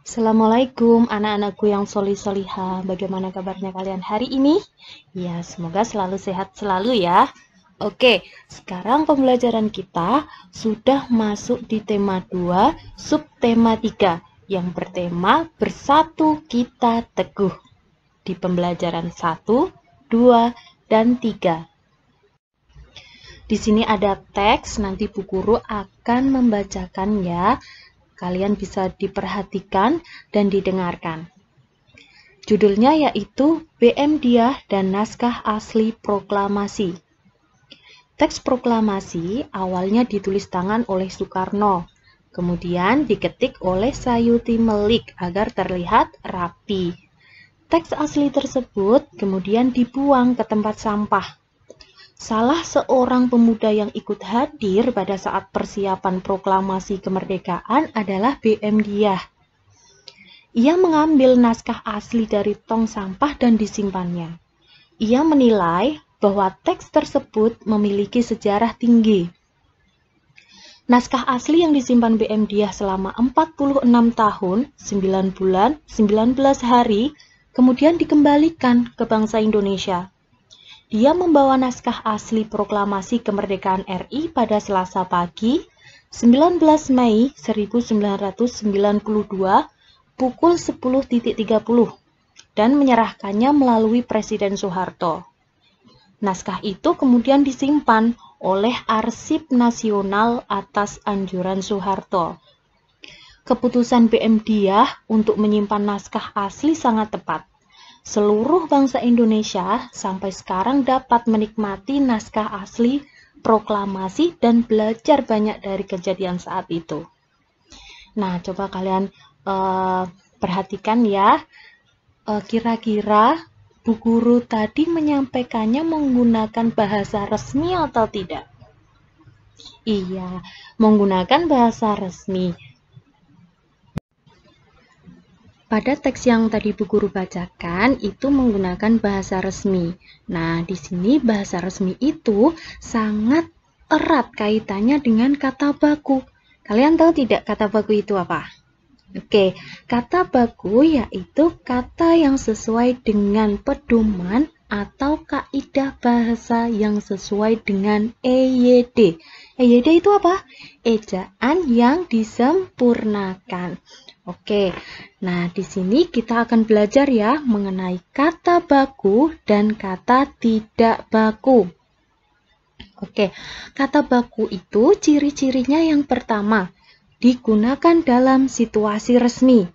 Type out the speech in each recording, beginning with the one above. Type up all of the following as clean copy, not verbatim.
Assalamualaikum anak-anakku yang solih-solihah. Bagaimana kabarnya kalian hari ini? Ya, semoga selalu sehat selalu ya. Oke, sekarang pembelajaran kita sudah masuk di tema 2, subtema 3 yang bertema Bersatu Kita Teguh. Di pembelajaran 1, 2, dan 3. Di sini ada teks, nanti Bu Guru akan membacakan ya. Kalian bisa diperhatikan dan didengarkan. Judulnya yaitu BM Dyah dan Naskah Asli Proklamasi. Teks proklamasi awalnya ditulis tangan oleh Soekarno, kemudian diketik oleh Sayuti Melik agar terlihat rapi. Teks asli tersebut kemudian dibuang ke tempat sampah. Salah seorang pemuda yang ikut hadir pada saat persiapan proklamasi kemerdekaan adalah BM Dyah. Ia mengambil naskah asli dari tong sampah dan disimpannya. Ia menilai bahwa teks tersebut memiliki sejarah tinggi. Naskah asli yang disimpan BM Dyah selama 46 tahun, 9 bulan, 19 hari, kemudian dikembalikan ke bangsa Indonesia. Dia membawa naskah asli proklamasi kemerdekaan RI pada Selasa pagi, 19 Mei 1992, pukul 10.30 dan menyerahkannya melalui Presiden Soeharto. Naskah itu kemudian disimpan oleh Arsip Nasional atas anjuran Soeharto. Keputusan BM Dyah untuk menyimpan naskah asli sangat tepat. Seluruh bangsa Indonesia sampai sekarang dapat menikmati naskah asli proklamasi dan belajar banyak dari kejadian saat itu. Nah, coba kalian perhatikan ya, kira-kira Bu Guru tadi menyampaikannya menggunakan bahasa resmi atau tidak? Iya, menggunakan bahasa resmi. Pada teks yang tadi Bu Guru bacakan itu menggunakan bahasa resmi. Nah, di sini bahasa resmi itu sangat erat kaitannya dengan kata baku. Kalian tahu tidak kata baku itu apa? Oke, kata baku yaitu kata yang sesuai dengan pedoman atau kaidah bahasa yang sesuai dengan EYD. EYD itu apa? Ejaan yang disempurnakan. Oke, nah di sini kita akan belajar ya mengenai kata baku dan kata tidak baku. Oke, kata baku itu ciri-cirinya yang pertama, digunakan dalam situasi resmi,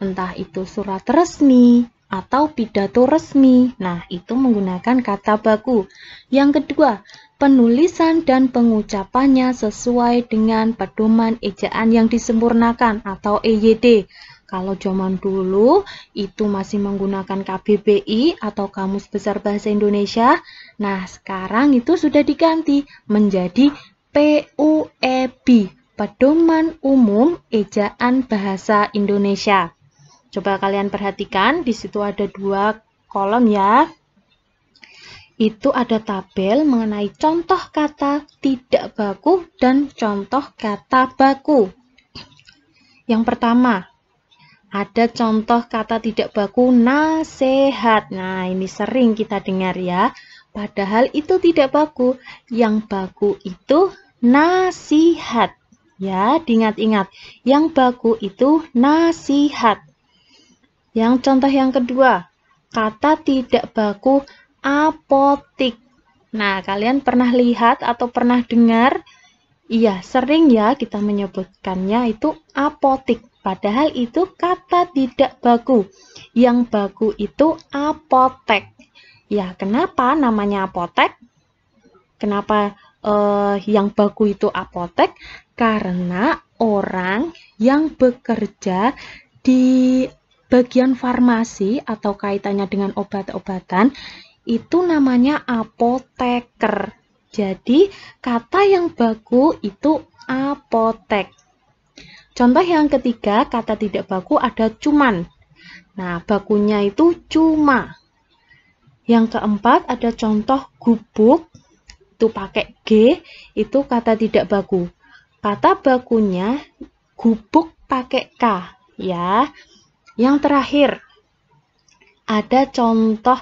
entah itu surat resmi atau pidato resmi. Nah, itu menggunakan kata baku. Yang kedua, penulisan dan pengucapannya sesuai dengan pedoman ejaan yang disempurnakan atau EYD. Kalau zaman dulu itu masih menggunakan KBBI atau Kamus Besar Bahasa Indonesia. Nah, sekarang itu sudah diganti menjadi PUEB, Pedoman Umum Ejaan Bahasa Indonesia. Coba kalian perhatikan, di situ ada 2 kolom ya. Itu ada tabel mengenai contoh kata tidak baku dan contoh kata baku. Yang pertama, ada contoh kata tidak baku nasihat. Nah, ini sering kita dengar ya. Padahal itu tidak baku. Yang baku itu nasihat. Ya, diingat-ingat. Yang baku itu nasihat. Yang contoh yang kedua, kata tidak baku apotik. Nah, kalian pernah lihat atau pernah dengar? Iya, sering ya kita menyebutkannya itu apotik. Padahal itu kata tidak baku. Yang baku itu apotek. Ya, kenapa namanya apotek? Kenapa yang baku itu apotek? Karena orang yang bekerja di bagian farmasi atau kaitannya dengan obat-obatan itu namanya apoteker. Jadi, kata yang baku itu apotek. Contoh yang ketiga, kata tidak baku ada cuman. Nah, bakunya itu cuma. Yang keempat ada contoh gubuk, itu pakai G, itu kata tidak baku. Kata bakunya gubuk pakai K. ya. Yang terakhir, ada contoh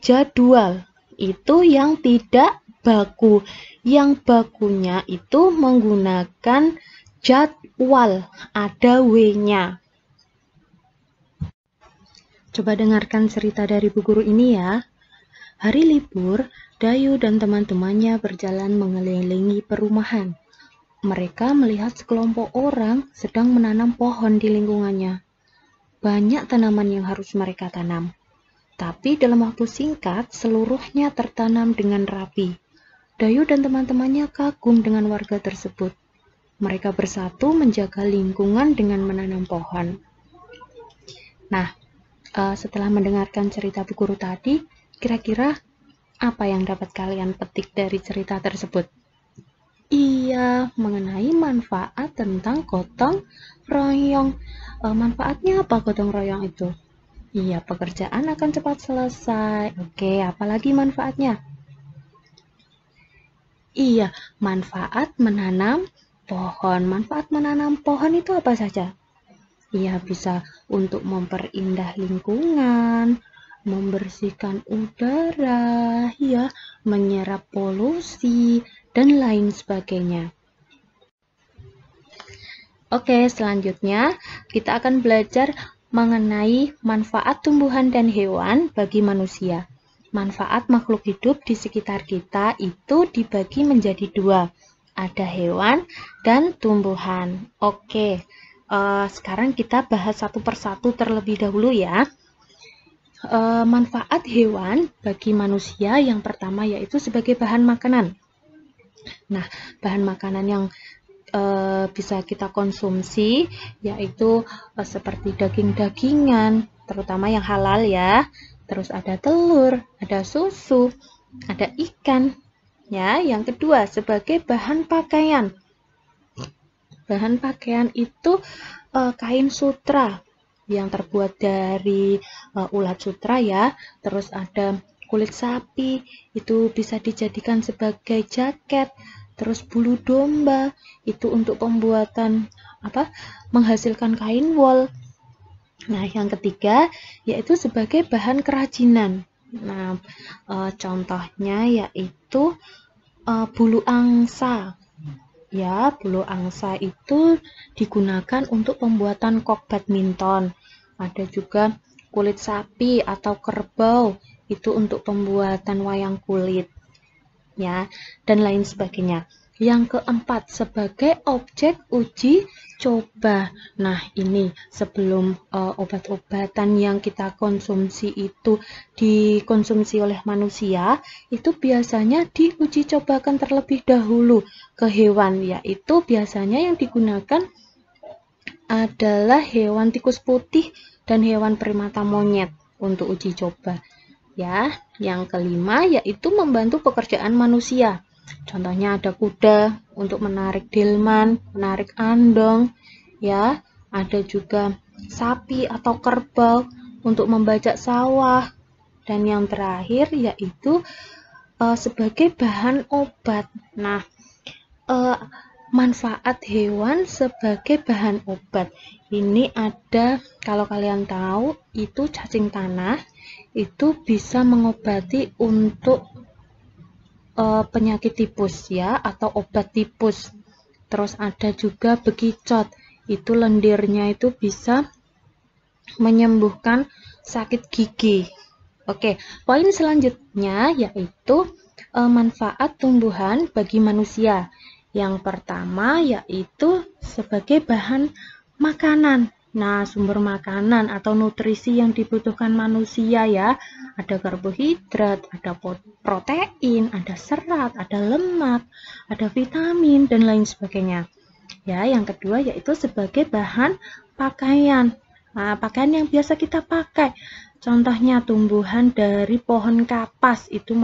jadwal. Itu yang tidak baku. Yang bakunya itu menggunakan jadwal, ada W-nya. Coba dengarkan cerita dari Bu Guru ini ya. Hari libur, Dayu dan teman-temannya berjalan mengelilingi perumahan. Mereka melihat sekelompok orang sedang menanam pohon di lingkungannya. Banyak tanaman yang harus mereka tanam. Tapi dalam waktu singkat, seluruhnya tertanam dengan rapi. Dayu dan teman-temannya kagum dengan warga tersebut. Mereka bersatu menjaga lingkungan dengan menanam pohon. Nah, setelah mendengarkan cerita Bu Guru tadi, kira-kira apa yang dapat kalian petik dari cerita tersebut? Iya, mengenai manfaat tentang gotong royong. Manfaatnya apa gotong royong itu? Iya, pekerjaan akan cepat selesai. Oke, apalagi manfaatnya? Iya, manfaat menanam pohon. Manfaat menanam pohon itu apa saja? Iya, bisa untuk memperindah lingkungan, membersihkan udara, ya, menyerap polusi, dan lain sebagainya. Oke, selanjutnya kita akan belajar mengenai manfaat tumbuhan dan hewan bagi manusia. Manfaat makhluk hidup di sekitar kita itu dibagi menjadi dua. Ada hewan dan tumbuhan. Oke, sekarang kita bahas satu persatu terlebih dahulu ya. Manfaat hewan bagi manusia yang pertama yaitu sebagai bahan makanan. Nah, bahan makanan yang bisa kita konsumsi yaitu seperti daging-dagingan, terutama yang halal ya. Terus ada telur, ada susu, ada ikan. Ya, yang kedua sebagai bahan pakaian. Bahan pakaian itu kain sutra yang terbuat dari ulat sutra ya. Terus ada kulit sapi, itu bisa dijadikan sebagai jaket. Terus bulu domba, itu untuk pembuatan menghasilkan kain wol. Nah, yang ketiga yaitu sebagai bahan kerajinan. Nah, contohnya yaitu bulu angsa. Ya, bulu angsa itu digunakan untuk pembuatan kok badminton. Ada juga kulit sapi atau kerbau, itu untuk pembuatan wayang kulit. Ya, dan lain sebagainya. Yang keempat, sebagai objek uji coba. Nah, ini sebelum obat-obatan yang kita konsumsi itu dikonsumsi oleh manusia, itu biasanya diuji cobakan terlebih dahulu ke hewan, yaitu biasanya yang digunakan adalah hewan tikus putih dan hewan primata monyet untuk uji coba. Ya, yang kelima yaitu membantu pekerjaan manusia. Contohnya ada kuda untuk menarik delman, menarik andong, ya. Ada juga sapi atau kerbau untuk membajak sawah. Dan yang terakhir yaitu sebagai bahan obat. Nah, manfaat hewan sebagai bahan obat. Ini ada, kalau kalian tahu, itu cacing tanah. Itu bisa mengobati untuk penyakit tipus ya, atau obat tipus. Terus ada juga bekicot, itu lendirnya itu bisa menyembuhkan sakit gigi. Oke, poin selanjutnya yaitu manfaat tumbuhan bagi manusia. Yang pertama yaitu sebagai bahan makanan. Nah, sumber makanan atau nutrisi yang dibutuhkan manusia ya, ada karbohidrat, ada protein, ada serat, ada lemak, ada vitamin, dan lain sebagainya. Ya, yang kedua yaitu sebagai bahan pakaian. Nah, pakaian yang biasa kita pakai. Contohnya tumbuhan dari pohon kapas itu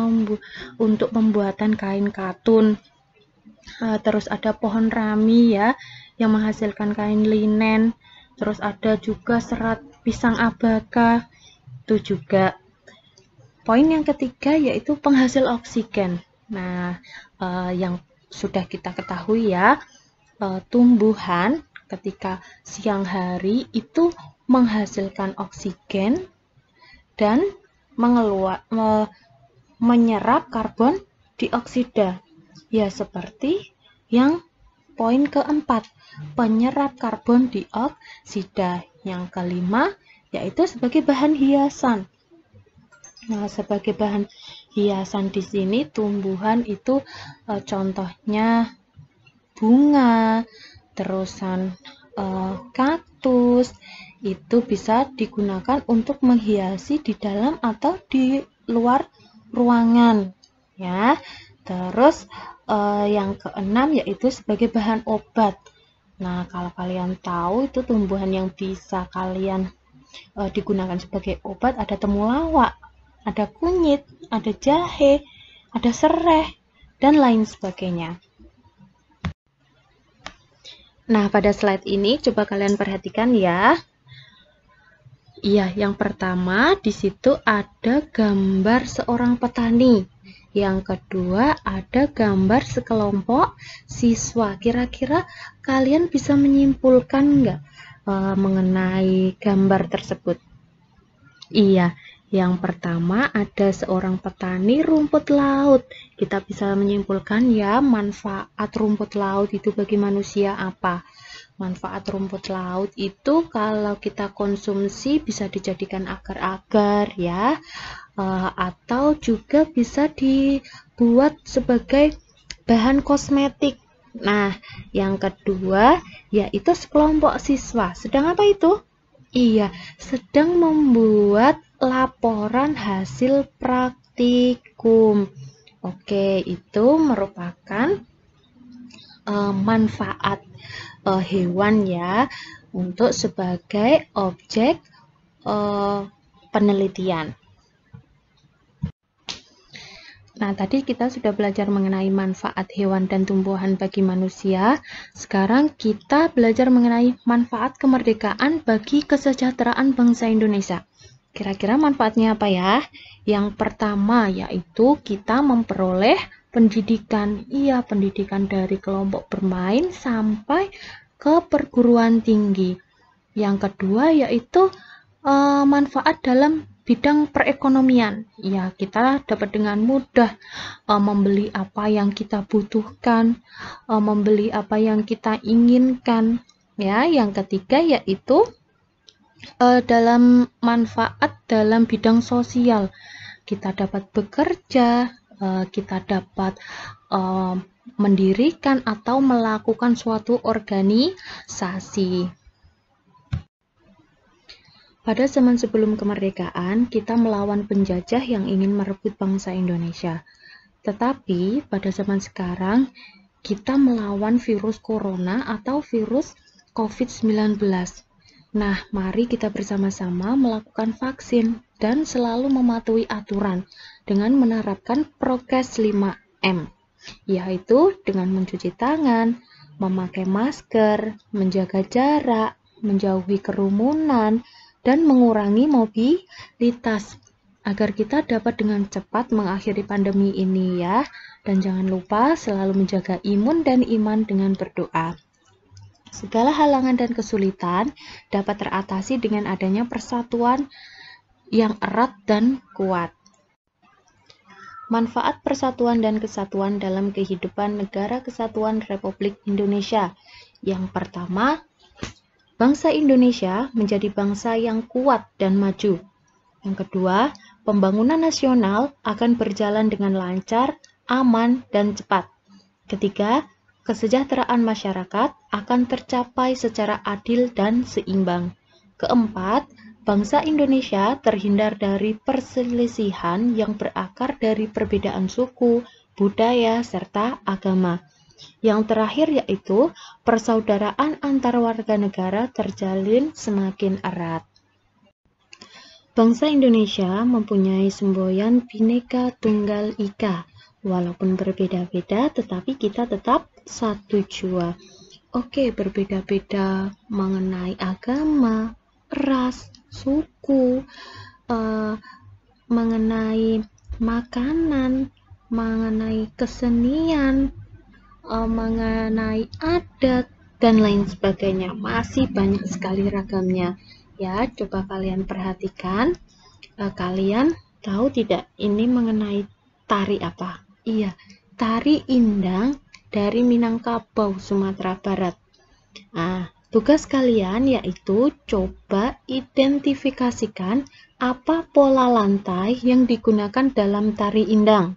untuk pembuatan kain katun. Terus ada pohon rami ya, yang menghasilkan kain linen. Terus ada juga serat pisang abaka, itu juga. Poin yang ketiga yaitu penghasil oksigen. Nah, yang sudah kita ketahui ya, tumbuhan ketika siang hari itu menghasilkan oksigen dan menyerap karbon dioksida. Ya, seperti yang poin keempat, penyerap karbon dioksida. Yang kelima, yaitu sebagai bahan hiasan. Nah, sebagai bahan hiasan di sini tumbuhan itu contohnya bunga, terusan kaktus, itu bisa digunakan untuk menghiasi di dalam atau di luar ruangan, ya. Terus yang keenam yaitu sebagai bahan obat. Nah, kalau kalian tahu itu tumbuhan yang bisa kalian digunakan sebagai obat, ada temulawak, ada kunyit, ada jahe, ada serai, dan lain sebagainya. Nah, pada slide ini coba kalian perhatikan ya. Iya, yang pertama di situ ada gambar seorang petani. Yang kedua ada gambar sekelompok siswa. Kira-kira kalian bisa menyimpulkan nggak mengenai gambar tersebut? Iya, yang pertama ada seorang petani rumput laut. Kita bisa menyimpulkan ya, manfaat rumput laut itu bagi manusia apa? Manfaat rumput laut itu kalau kita konsumsi bisa dijadikan agar-agar ya, atau juga bisa dibuat sebagai bahan kosmetik. Nah, yang kedua yaitu sekelompok siswa. Sedang apa itu? Iya, sedang membuat laporan hasil praktikum. Oke, itu merupakan manfaat hewan ya, untuk sebagai objek penelitian. Nah, tadi kita sudah belajar mengenai manfaat hewan dan tumbuhan bagi manusia. Sekarang kita belajar mengenai manfaat kemerdekaan bagi kesejahteraan bangsa Indonesia. Kira-kira manfaatnya apa ya? Yang pertama yaitu kita memperoleh pendidikan. Iya, pendidikan dari kelompok bermain sampai ke perguruan tinggi. Yang kedua yaitu manfaat dalam bidang perekonomian. Ya, kita dapat dengan mudah membeli apa yang kita butuhkan, membeli apa yang kita inginkan. Ya, yang ketiga yaitu dalam manfaat dalam bidang sosial. Kita dapat bekerja, kita dapat mendirikan atau melakukan suatu organisasi. Pada zaman sebelum kemerdekaan, kita melawan penjajah yang ingin merebut bangsa Indonesia. Tetapi pada zaman sekarang, kita melawan virus corona atau virus COVID-19. Nah, mari kita bersama-sama melakukan vaksin dan selalu mematuhi aturan dengan menerapkan prokes 5M, yaitu dengan mencuci tangan, memakai masker, menjaga jarak, menjauhi kerumunan, dan mengurangi mobilitas agar kita dapat dengan cepat mengakhiri pandemi ini ya. Dan jangan lupa selalu menjaga imun dan iman dengan berdoa. Segala halangan dan kesulitan dapat teratasi dengan adanya persatuan yang erat dan kuat. Manfaat persatuan dan kesatuan dalam kehidupan Negara Kesatuan Republik Indonesia. Yang pertama, bangsa Indonesia menjadi bangsa yang kuat dan maju. Yang kedua, pembangunan nasional akan berjalan dengan lancar, aman, dan cepat. Ketiga, kesejahteraan masyarakat akan tercapai secara adil dan seimbang. Keempat, bangsa Indonesia terhindar dari perselisihan yang berakar dari perbedaan suku, budaya, serta agama. Yang terakhir yaitu persaudaraan antar warga negara terjalin semakin erat. Bangsa Indonesia mempunyai semboyan Bhinneka Tunggal Ika. Walaupun berbeda-beda, tetapi kita tetap satu jua. Oke, berbeda-beda mengenai agama, ras, suku, mengenai makanan, mengenai kesenian, mengenai adat, dan lain sebagainya. Masih banyak sekali ragamnya. Ya, coba kalian perhatikan. Kalian tahu tidak ini mengenai tari apa? Iya, tari Indang dari Minangkabau, Sumatera Barat. Nah, tugas kalian yaitu coba identifikasikan apa pola lantai yang digunakan dalam tari Indang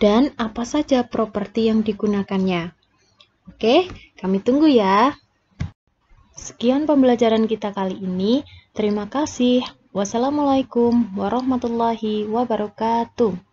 dan apa saja properti yang digunakannya. Oke, kami tunggu ya. Sekian pembelajaran kita kali ini. Terima kasih. Wassalamualaikum warahmatullahi wabarakatuh.